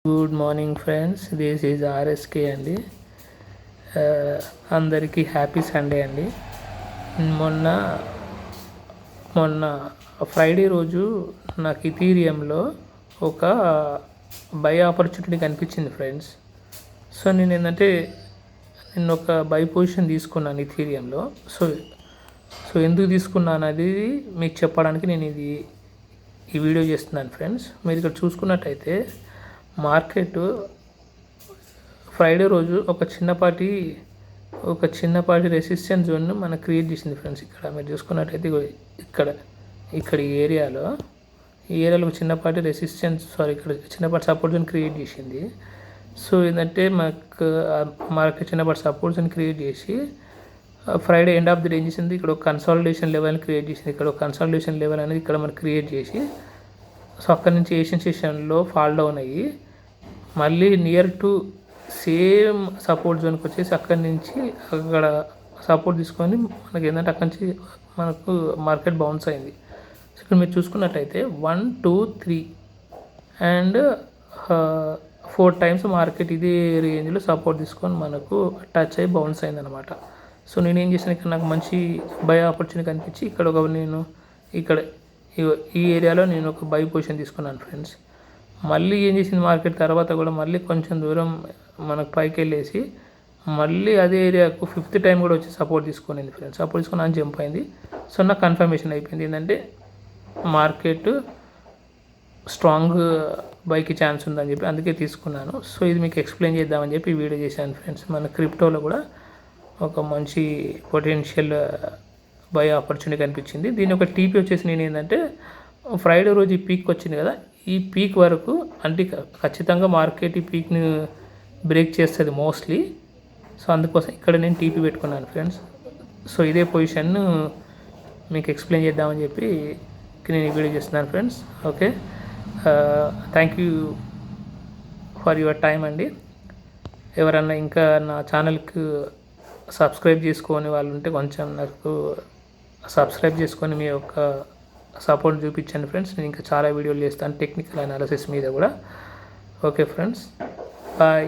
Good morning friends, this is RSK అండి. అందరికీ happy Sunday అండి. మొన్న మొన్న ఫ్రైడే రోజు నాకు ఇథీరియంలో ఒక బై ఆపర్చునిటీ కనిపించింది ఫ్రెండ్స్. సో నేను ఏంటంటే నిన్న ఒక బై పొజిషన్ తీసుకున్నాను ఇథీరియంలో. సో ఎందుకు తీసుకున్నాను అది మీకు చెప్పడానికి నేను ఈ వీడియో చేస్తున్నాను ఫ్రెండ్స్. మీరు ఇక్కడ చూసుకున్నట్టయితే మార్కెట్ ఫ్రైడే రోజు ఒక చిన్నపాటి రెసిస్టెన్స్ జోన్ను మనకు క్రియేట్ చేసింది ఫ్రెండ్స్. ఇక్కడ మీరు చూసుకున్నట్టయితే ఇక్కడ ఈ ఏరియాలో ఒక చిన్నపాటి ఇక్కడ చిన్నపాటి సపోర్ట్ జోన్ క్రియేట్ చేసింది. సో ఏంటంటే మార్కెట్ చిన్నపాటి సపోర్ట్ జోన్ క్రియేట్ చేసి Friday end of the day ఏం చేసింది, ఇక్కడ ఒక కన్సాలిడేషన్ లెవెల్ని క్రియేట్ చేసింది. ఇక్కడ ఒక కన్సాలిడేషన్ లెవెల్ అనేది ఇక్కడ మనకు క్రియేట్ చేసి, సో అక్కడ నుంచి ఏషియన్ సెషన్లో ఫాల్ డౌన్ అయ్యి మళ్ళీ నియర్ టు సేమ్ సపోర్ట్ జోన్కి వచ్చేసి అక్కడి నుంచి అక్కడ సపోర్ట్ తీసుకొని మనకి ఏంటంటే అక్కడి నుంచి మనకు మార్కెట్ బౌన్స్ అయింది. సో ఇక్కడ మీరు చూసుకున్నట్టయితే 1, 2, 3 అండ్ 4 టైమ్స్ మార్కెట్ ఇదే రేంజ్లో సపోర్ట్ తీసుకొని మనకు టచ్ అయ్యి బౌన్స్ అయిందనమాట. సో నేను ఏం చేశాను, ఇక్కడ నాకు మంచి బై ఆపర్చునిటీ కనిపించి ఇక్కడ ఈ ఏరియాలో నేను ఒక బై పొజిషన్ తీసుకున్నాను ఫ్రెండ్స్. మళ్ళీ ఏం చేసింది మార్కెట్ తర్వాత కూడా మళ్ళీ కొంచెం దూరం మనకు పైకి వెళ్ళేసి మళ్ళీ అదే ఏరియాకు 5th టైం కూడా వచ్చి సపోర్ట్ తీసుకునింది ఫ్రెండ్స్. సపోర్ట్ తీసుకొని అని జంప్ అయింది. సో నాకు కన్ఫర్మేషన్ అయిపోయింది ఏంటంటే మార్కెట్ స్ట్రాంగ్ బైకి ఛాన్స్ ఉందని చెప్పి అందుకే తీసుకున్నాను. సో ఇది మీకు ఎక్స్ప్లెయిన్ చేద్దామని చెప్పి వీడియో చేశాను ఫ్రెండ్స్. మన క్రిప్టోలో కూడా ఒక మంచి పొటెన్షియల్ బై ఆపర్చునిటీ కనిపించింది. దీని ఒక టీపీ వచ్చేసి నేను ఏంటంటే ఫ్రైడే రోజు ఈ పీక్ వచ్చింది కదా, ఈ పీక్ వరకు అంటే ఖచ్చితంగా మార్కెట్ ఈ పీక్ని బ్రేక్ చేస్తుంది మోస్ట్లీ. సో అందుకోసం ఇక్కడ నేను టీపీ పెట్టుకున్నాను ఫ్రెండ్స్. సో ఇదే పొజిషన్ను మీకు ఎక్స్ప్లెయిన్ చేద్దామని చెప్పి నేను ఈ వీడియో చేస్తున్నాను friends. Okay, thank you for your time అండి. ఎవరన్నా ఇంకా నా ఛానల్కి సబ్స్క్రైబ్ చేసుకొని వాళ్ళు ఉంటే కొంచెం నాకు సబ్స్క్రైబ్ చేసుకొని మీ యొక్క సపోర్ట్ చూపించండి ఫ్రెండ్స్. నేను ఇంకా చాలా వీడియోలు చేస్తాను టెక్నికల్ అనాలిసిస్ మీద కూడా. Okay friends, bye.